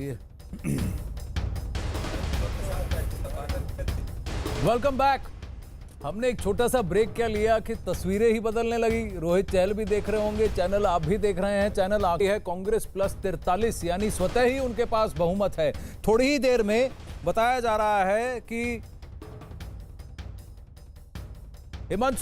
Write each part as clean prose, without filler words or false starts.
चलिए welcome back. हमने एक छोटा सा ब्रेक क्या लिया कि तस्वीरें ही बदलने लगी। रोहित चहल भी देख रहे होंगे, चैनल आप भी देख रहे हैं। चैनल आगे है कांग्रेस प्लस 43, यानी स्वतः ही उनके पास बहुमत है। थोड़ी ही देर में बताया जा रहा है कि हेमंत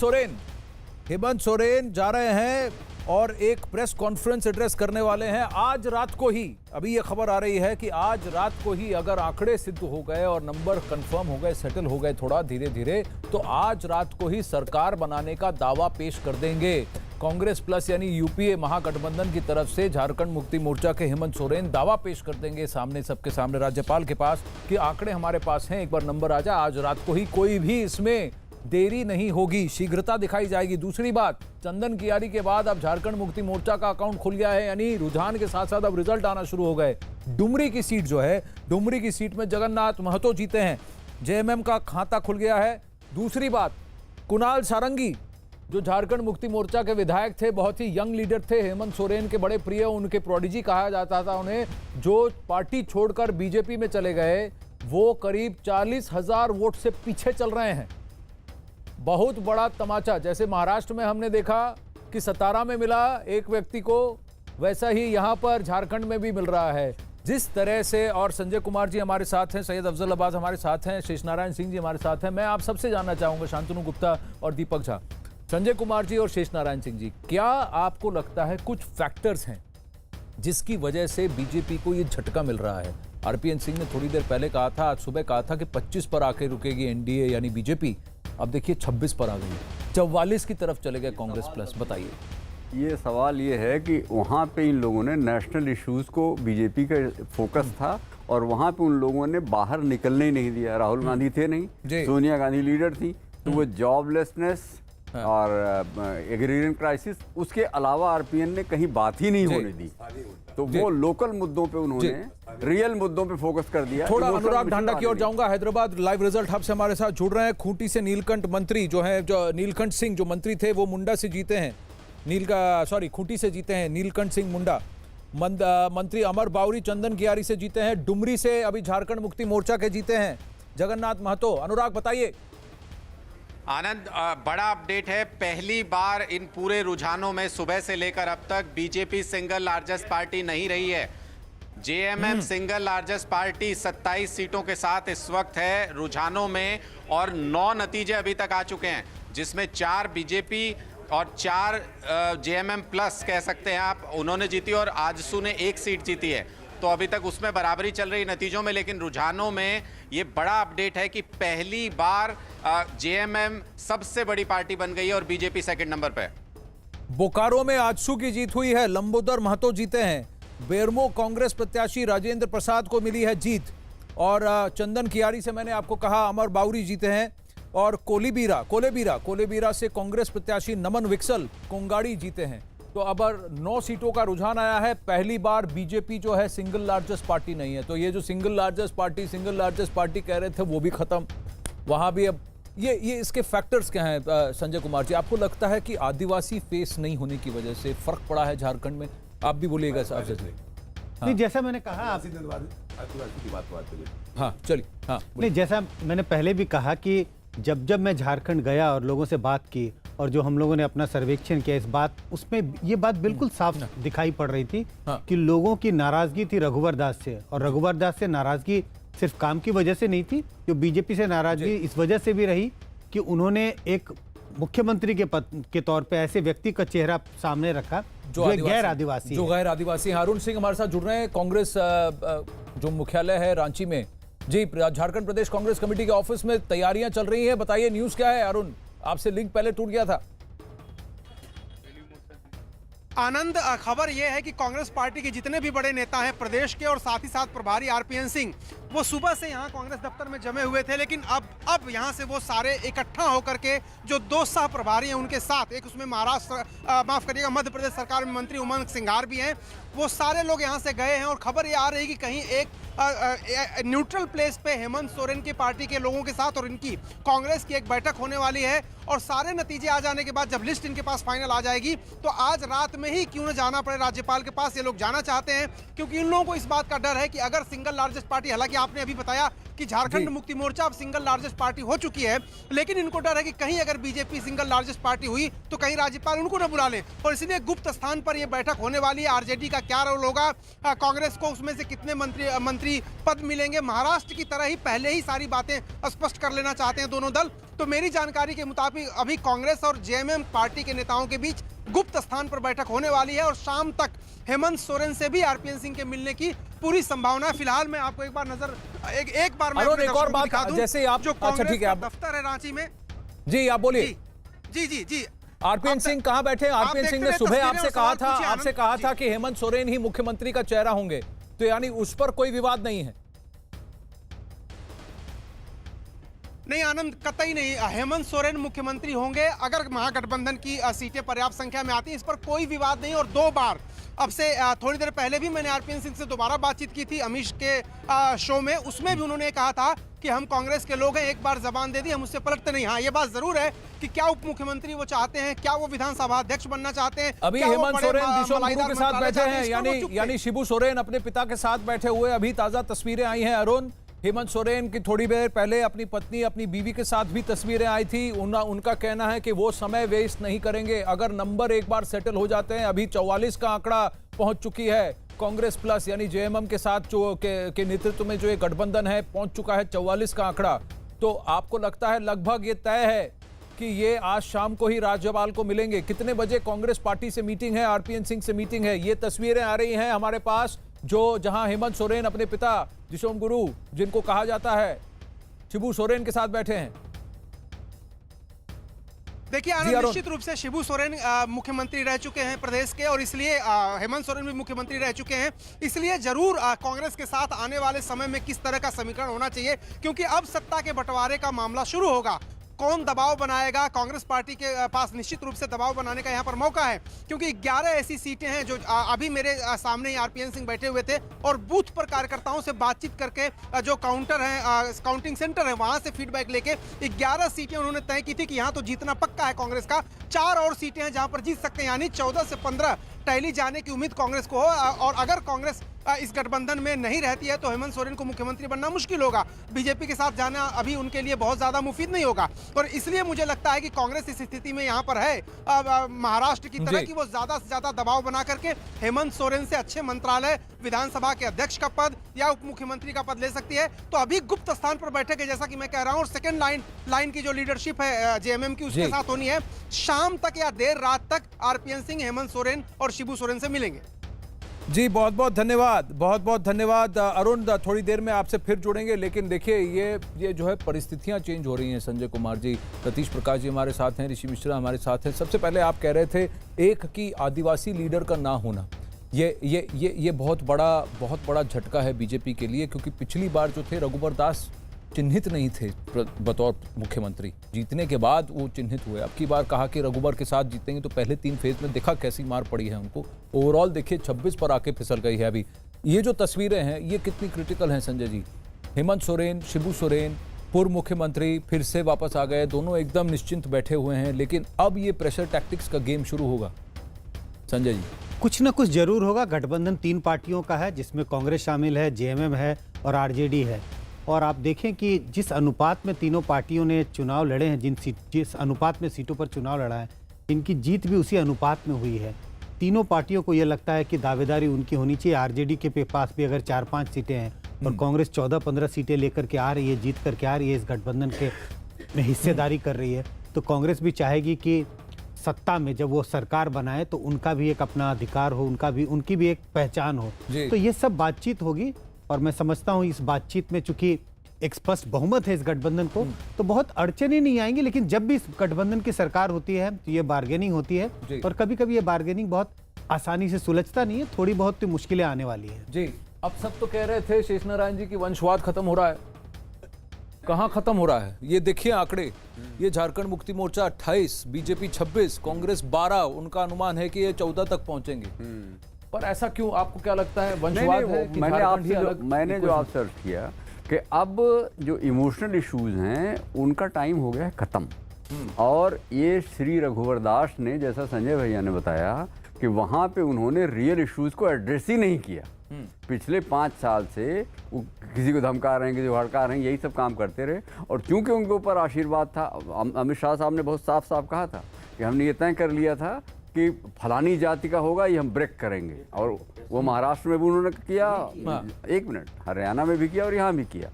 सोरेन जा रहे हैं और एक प्रेस कॉन्फ्रेंस एड्रेस करने वाले हैं आज रात को ही। अभी ये खबर आ रही है कि आज रात को ही अगर आंकड़े सिद्ध हो गए और नंबर कंफर्म हो गए, सेटल हो गए थोड़ा धीरे धीरे, तो आज रात को ही सरकार बनाने का दावा पेश कर देंगे। कांग्रेस प्लस यानी यूपीए महागठबंधन की तरफ से झारखंड मुक्ति मोर्चा के हेमंत सोरेन दावा पेश कर देंगे सामने, सबके सामने, राज्यपाल के पास कि आंकड़े हमारे पास हैं, एक बार नंबर आ जाए। आज रात को ही कोई भी इसमें देरी नहीं होगी, शीघ्रता दिखाई जाएगी। दूसरी बात, चंदन कियारी के बाद अब झारखंड मुक्ति मोर्चा का अकाउंट खुल गया है, यानी रुझान के साथ साथ अब रिजल्ट आना शुरू हो गए। डुमरी की सीट जो है, डुमरी की सीट में जगन्नाथ महतो जीते हैं, जेएमएम का खाता खुल गया है। दूसरी बात, कुणाल सारंगी जो झारखंड मुक्ति मोर्चा के विधायक थे, बहुत ही यंग लीडर थे, हेमंत सोरेन के बड़े प्रिय, उनके प्रोडिजी कहा जाता था उन्हें, जो पार्टी छोड़कर बीजेपी में चले गए, वो करीब 40,000 वोट से पीछे चल रहे हैं। बहुत बड़ा तमाचा, जैसे महाराष्ट्र में हमने देखा कि सतारा में मिला एक व्यक्ति को, वैसा ही यहां पर झारखंड में भी मिल रहा है। जिस तरह से, और संजय कुमार जी हमारे साथ हैं, सैयद अफजल अब्बास हमारे साथ हैं, शेष नारायण सिंह जी हमारे साथ हैं। मैं आप सबसे जानना चाहूंगा, शांतनु गुप्ता और दीपक झा, संजय कुमार जी और शेष नारायण सिंह जी, क्या आपको लगता है कुछ फैक्टर्स हैं जिसकी वजह से बीजेपी को ये झटका मिल रहा है? आरपीएन सिंह ने थोड़ी देर पहले कहा था, आज सुबह कहा था कि 25 पर आके रुकेगी एनडीए यानी बीजेपी, अब देखिए 26 पर आ गई, 44 की तरफ चले गए कांग्रेस प्लस। बताइए। ये सवाल ये है कि वहाँ पे इन लोगों ने नेशनल इश्यूज को, बीजेपी का फोकस था और वहाँ पे उन लोगों ने बाहर निकलने ही नहीं दिया। राहुल गांधी थे नहीं, सोनिया गांधी लीडर थी, तो वो जॉबलेसनेस और एग्रीरियन क्राइसिस, उसके अलावा आरपीएन ने कहीं बात ही नहीं होने दी। तो वो लोकल मुद्दों पे उन्होंने रियल मुद्दों पे फोकस कर दिया। थोड़ा अनुराग ढांडा की ओर जाऊंगा। हैदराबाद लाइव रिजल्ट हब से हमारे साथ जुड़ रहे हैं। खूंटी से नीलकंठ मंत्री जो है, जो नीलकंठ सिंह जो मंत्री थे, वो मुंडा से जीते हैं, खूंटी से जीते हैं नीलकंठ सिंह मुंडा। मंत्री अमर बाउरी चंदन कियारी से जीते हैं। डुमरी से अभी झारखंड मुक्ति मोर्चा के जीते हैं जगन्नाथ महतो। अनुराग बताइए। आनंद, बड़ा अपडेट है। पहली बार इन पूरे रुझानों में सुबह से लेकर अब तक बीजेपी सिंगल लार्जेस्ट पार्टी नहीं रही है। जेएमएम सिंगल लार्जेस्ट पार्टी 27 सीटों के साथ इस वक्त है रुझानों में, और 9 नतीजे अभी तक आ चुके हैं, जिसमें 4 बीजेपी और 4 जेएमएम प्लस कह सकते हैं आप, उन्होंने जीती, और आजसू ने 1 सीट जीती है। तो अभी तक उसमें बराबरी चल रही नतीजों में, लेकिन रुझानों में ये बड़ा अपडेट है कि पहली बार जेएमएम सबसे बड़ी पार्टी बन गई है और बीजेपी सेकंड नंबर पे। बोकारो में आजसू की जीत हुई है, लंबोदर महतो जीते हैं। बेरमो कांग्रेस प्रत्याशी राजेंद्र प्रसाद को मिली है जीत, और चंदन कियारी से मैंने आपको कहा अमर बाउरी जीते हैं, और कोलेबीरा से कांग्रेस प्रत्याशी नमन विक्सल कोंगाड़ी जीते हैं। तो अब 9 सीटों का रुझान आया है। पहली बार बीजेपी जो है सिंगल लार्जेस्ट पार्टी नहीं है, तो ये जो सिंगल लार्जेस्ट पार्टी कह रहे थे वो भी खत्म, वहां भी अब ये इसके फैक्टर्स क्या हैं? संजय कुमार जी, आपको लगता है कि आदिवासी फेस नहीं होने की वजह से फर्क पड़ा है झारखंड में? आप भी बोलिएगा साहब। नहीं, जैसा मैंने कहा, हाँ चलिए, हाँ नहीं, जैसा मैंने पहले भी कहा कि जब मैं झारखंड गया और लोगों से बात की, और जो हम लोगों ने अपना सर्वेक्षण किया, इस बात, उसमें ये बात बिल्कुल साफ दिखाई पड़ रही थी कि लोगों की नाराजगी थी रघुवर दास से, और रघुवर दास से नाराजगी सिर्फ काम की वजह से नहीं थी, जो बीजेपी से नाराजगी इस वजह से भी रही कि उन्होंने एक मुख्यमंत्री के पद के तौर पे ऐसे व्यक्ति का चेहरा सामने रखा जो गैर आदिवासी। अरुण सिंह हमारे साथ जुड़ रहे हैं, कांग्रेस जो मुख्यालय है रांची में। जी, झारखंड प्रदेश कांग्रेस कमेटी के ऑफिस में तैयारियां चल रही है, बताइए न्यूज क्या है? अरुण, आपसे लिंक पहले टूट गया था। आनंद, खबर यह है कि कांग्रेस पार्टी के जितने भी बड़े नेता हैं प्रदेश के और साथ ही साथ प्रभारी आरपीएन सिंह, वो सुबह से यहाँ कांग्रेस दफ्तर में जमे हुए थे, लेकिन अब यहाँ से वो सारे इकट्ठा होकर के जो दो सह प्रभारी हैं उनके साथ, एक उसमें महाराष्ट्र माफ करिएगा मध्य प्रदेश सरकार में मंत्री उमंग सिंघार भी हैं, वो सारे लोग यहाँ से गए हैं। और खबर ये आ रही है कि कहीं एक न्यूट्रल प्लेस पे हेमंत सोरेन की पार्टी के लोगों के साथ और इनकी कांग्रेस की एक बैठक होने वाली है। और सारे नतीजे आ जाने के बाद जब लिस्ट इनके पास फाइनल आ जाएगी तो आज रात में ही क्यों न जाना पड़े राज्यपाल के पास, ये लोग जाना चाहते हैं, क्योंकि इन लोगों को इस बात का डर है कि अगर सिंगल लार्जेस्ट पार्टी, हालांकि आपने अभी बताया कि झारखंड मुक्ति मोर्चा अब सिंगल लार्जेस्ट पार्टी हो चुकी है, लेकिन इनको डर है कि कहीं अगर बीजेपी सिंगल लार्जेस्ट पार्टी हुई तो कहीं राज्यपाल उनको न बुला ले, और इसलिए गुप्त स्थान पर यह बैठक होने वाली है। आरजेडी का क्या रोल होगा, कांग्रेस को उसमें से कितने मंत्री पद मिलेंगे, महाराष्ट्र की तरह ही पहले ही सारी बातें स्पष्ट कर लेना चाहते हैं दोनों दल। तो मेरी जानकारी के मुताबिक अभी कांग्रेस और जेएमएम पार्टी के नेताओं के बीच गुप्त स्थान पर बैठक होने वाली है और शाम तक हेमंत सोरेन से भी आरपीएन सिंह के मिलने की पूरी संभावना है। फिलहाल मैं आपको एक बार एक बार मैं एक और बात, जैसे आप जो कांग्रेस का दफ्तर है रांची में, जी आप बोलिए। जी आरपीएन सिंह कहां बैठे? आरपीएन सिंह ने सुबह आपसे कहा था कि हेमंत सोरेन ही मुख्यमंत्री का चेहरा होंगे, तो यानी उस पर कोई विवाद नहीं है? नहीं आनंद, कतई नहीं। हेमंत सोरेन मुख्यमंत्री होंगे अगर महागठबंधन की सीटें पर्याप्त संख्या में आती हैं, इस पर कोई विवाद नहीं। और 2 बार अब से थोड़ी देर पहले भी मैंने आरपीएन सिंह से दोबारा बातचीत की थी अमीश के शो में, उसमें भी उन्होंने कहा था कि हम कांग्रेस के लोग हैं, एक बार जबान दे दी, हम उससे पलटते नहीं। हाँ, ये बात जरूर है कि क्या उप मुख्यमंत्री वो चाहते हैं, क्या वो विधानसभा अध्यक्ष बनना चाहते हैं। अभी हेमंत सोरेन दिशोम गुरु के साथ बैठे हैं, यानी शिबू सोरेन अपने पिता के साथ बैठे हुए। अभी ताजा तस्वीरें आई हैं अरुण, हेमंत सोरेन की थोड़ी देर पहले अपनी पत्नी अपनी बीवी के साथ भी तस्वीरें आई थी। उनका कहना है कि वो समय वेस्ट नहीं करेंगे, अगर नंबर एक बार सेटल हो जाते हैं। अभी 44 का आंकड़ा पहुंच चुकी है कांग्रेस प्लस यानी जेएमएम के साथ जो के नेतृत्व में जो एक गठबंधन है, पहुंच चुका है 44 का आंकड़ा। तो आपको लगता है लगभग ये तय है कि ये आज शाम को ही राज्यपाल को मिलेंगे? कितने बजे कांग्रेस पार्टी से मीटिंग है, आरपीएन सिंह से मीटिंग है? ये तस्वीरें आ रही हैं हमारे पास जहां हेमंत सोरेन अपने पिता दिशोम गुरु, जिनको कहा जाता है शिबू सोरेन, के साथ बैठे हैं। देखिए निश्चित रूप से शिबू सोरेन मुख्यमंत्री रह चुके हैं प्रदेश के, और इसलिए हेमंत सोरेन भी मुख्यमंत्री रह चुके हैं, इसलिए जरूर कांग्रेस के साथ आने वाले समय में किस तरह का समीकरण होना चाहिए, क्योंकि अब सत्ता के बंटवारे का मामला शुरू होगा। कौन दबाव बनाएगा? कांग्रेस पार्टी के पास निश्चित रूप से दबाव बनाने का यहाँ पर मौका है, क्योंकि 11 ऐसी सीटें हैं जो अभी मेरे सामने ही आरपीएन सिंह बैठे हुए थे और बूथ पर कार्यकर्ताओं से बातचीत करके जो काउंटर है, काउंटिंग सेंटर है, वहां से फीडबैक लेके 11 सीटें उन्होंने तय की थी कि यहाँ तो जीतना पक्का है कांग्रेस का। 4 और सीटें हैं जहां पर जीत सकते हैं, यानी 14 से 15 टहली जाने की उम्मीद कांग्रेस को हो। और अगर कांग्रेस इस गठबंधन में नहीं रहती है तो हेमंत सोरेन को मुख्यमंत्री बनना मुश्किल होगा। बीजेपी के साथ जाना अभी उनके लिए बहुत ज्यादा मुफीद नहीं होगा, और इसलिए मुझे लगता है कि कांग्रेस इस स्थिति में यहाँ पर है महाराष्ट्र की तरह कि वो ज्यादा से ज्यादा दबाव बना करके हेमंत सोरेन से अच्छे मंत्रालय, विधानसभा के अध्यक्ष का पद या उप मुख्यमंत्री का पद ले सकती है। तो अभी गुप्त स्थान पर बैठक है जैसा कि मैं कह रहा हूँ, और सेकेंड लाइन की जो लीडरशिप है जेएमएम की, उसके साथ होनी है। शाम तक या देर रात तक आरपीएन सिंह हेमंत सोरेन और शिबू सोरेन से मिलेंगे। जी बहुत बहुत धन्यवाद, बहुत बहुत धन्यवाद अरुण। थोड़ी देर में आपसे फिर जुड़ेंगे, लेकिन देखिए ये जो है परिस्थितियां चेंज हो रही हैं। संजय कुमार जी, सतीश प्रकाश जी हमारे साथ हैं, ऋषि मिश्रा हमारे साथ हैं। सबसे पहले आप कह रहे थे एक की आदिवासी लीडर का ना होना, ये बहुत बड़ा झटका है बीजेपी के लिए, क्योंकि पिछली बार जो थे रघुबर दास चिन्हित नहीं थे बतौर मुख्यमंत्री, जीतने के बाद वो चिन्हित हुए। अब की बार कहा कि रघुबर के साथ जीतेंगे, तो पहले 3 फेज में देखा कैसी मार पड़ी है उनको। ओवरऑल देखिए 26 पर आके फिसल गई है। अभी ये जो तस्वीरें हैं ये कितनी क्रिटिकल हैं संजय जी? हेमंत सोरेन, शिबू सोरेन पूर्व मुख्यमंत्री फिर से वापस आ गए, दोनों एकदम निश्चिंत बैठे हुए हैं, लेकिन अब ये प्रेशर टैक्टिक्स का गेम शुरू होगा संजय जी। कुछ ना कुछ जरूर होगा। गठबंधन 3 पार्टियों का है, जिसमें कांग्रेस शामिल है, जेएमएम है और आरजेडी है। और आप देखें कि जिस अनुपात में तीनों पार्टियों ने चुनाव लड़े हैं, जिस अनुपात में सीटों पर चुनाव लड़ा है, इनकी जीत भी उसी अनुपात में हुई है। तीनों पार्टियों को यह लगता है कि दावेदारी उनकी होनी चाहिए। आरजेडी के पास भी अगर 4-5 सीटें हैं और कांग्रेस 14-15 सीटें लेकर के आ रही है, जीत करके आ रही है, इस गठबंधन के में हिस्सेदारी कर रही है, तो कांग्रेस भी चाहेगी कि सत्ता में जब वो सरकार बनाए तो उनका भी एक अपना अधिकार हो, उनकी भी एक पहचान हो। तो ये सब बातचीत होगी, और मैं समझता हूँ इस बातचीत में चूंकि एक स्पष्ट बहुमत है इस गठबंधन को, तो बहुत अड़चनें नहीं आएंगी। लेकिन जब भी इस गठबंधन की सरकार होती है तो ये बार्गेनिंग होती है, और कभी कभी ये बार्गेनिंग बहुत आसानी से सुलझता नहीं है, थोड़ी बहुत तो मुश्किलें आने वाली है। जी अब सब तो कह रहे थे शेषनारायण जी की वंशवाद खत्म हो रहा है, कहां खत्म हो रहा है? ये देखिए आंकड़े, ये झारखंड मुक्ति मोर्चा 28, बीजेपी 26, कांग्रेस 12, उनका अनुमान है कि ये 14 तक पहुंचेंगे। पर ऐसा क्यों, आपको क्या लगता है? वंशवाद है कि झारखंड ही अलग? मैंने जो आप सर्च किया कि अब जो इमोशनल इश्यूज हैं उनका टाइम हो गया है खत्म। और ये श्री रघुवर दास ने, जैसा संजय भैया ने बताया, कि वहां पे उन्होंने रियल इश्यूज को एड्रेस ही नहीं किया। पिछले 5 साल से वो किसी को धमका रहे हैं, किसी को हड़का रहे हैं, यही सब काम करते रहे। और क्योंकि उनके ऊपर आशीर्वाद था, अमित शाह साहब ने बहुत साफ साफ कहा था कि हमने ये तय कर लिया था कि फलानी जाति का होगा, ये हम ब्रेक करेंगे। और वो महाराष्ट्र में भी उन्होंने किया, 1 मिनट, हरियाणा में भी किया और यहाँ भी किया।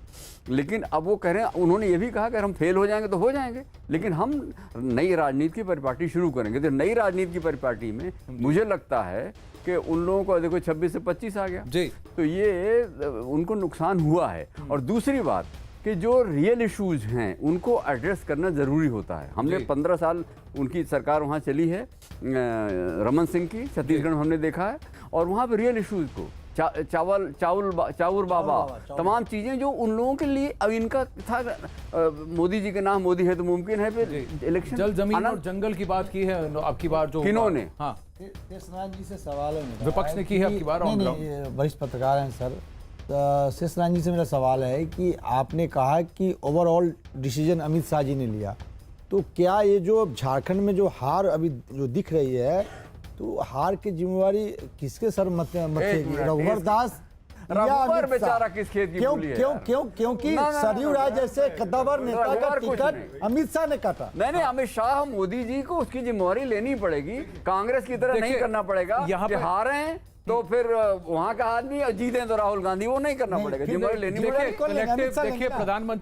लेकिन अब वो कह रहे हैं, उन्होंने ये भी कहा कि हम फेल हो जाएंगे तो हो जाएंगे, लेकिन हम नई राजनीति की परिपाटी शुरू करेंगे। तो नई राजनीति की परिपाटी में मुझे लगता है कि उन लोगों को देखो 26 से 25 आ गया जी, तो ये उनको नुकसान हुआ है। और दूसरी बात कि जो रियल इश्यूज हैं उनको एड्रेस करना ज़रूरी होता है। हमने 15 साल उनकी सरकार वहाँ चली है, रमन सिंह की, छत्तीसगढ़ में हमने देखा है। और वहाँ पे रियल इश्यूज को चाउर बाबा, तमाम चीज़ें जो उन लोगों के लिए, अब इनका था मोदी जी के नाम, मोदी है तो मुमकिन है, फिर इलेक्शन, जल जमीन और जंगल की बात की है अब की बार जो किन्होंने? हाँ, शेषनारायण जी से सवाल है मेरा, विपक्ष ने की है अब की बार। नहीं, वरिष्ठ पत्रकार हैं सर। शेषनारायण जी से मेरा सवाल है कि आपने कहा कि ओवरऑल डिसीजन अमित शाह जी ने लिया, तो क्या ये जो झारखंड में जो हार अभी जो दिख रही है, तो हार की जिम्मेवारी किसके सर मथेगी? रघुवर दास या अमित बेचारा शाह? किस खेत की क्यों मूली है क्यों यार? क्यों क्योंकि सरयू राय जैसे कद्दावर नेता का टिकट अमित शाह ने काटा। नहीं, अमित शाह, मोदी जी को उसकी जिम्मेवारी लेनी पड़ेगी। कांग्रेस की तरह नहीं करना पड़ेगा। यहाँ कि हारे हैं तो फिर वहां का आदमी, जीते तो राहुल गांधी, वो नहीं करना पड़ेगा, जिम्मेवारी लेनी पड़ेगी। देखिए प्रधानमंत्री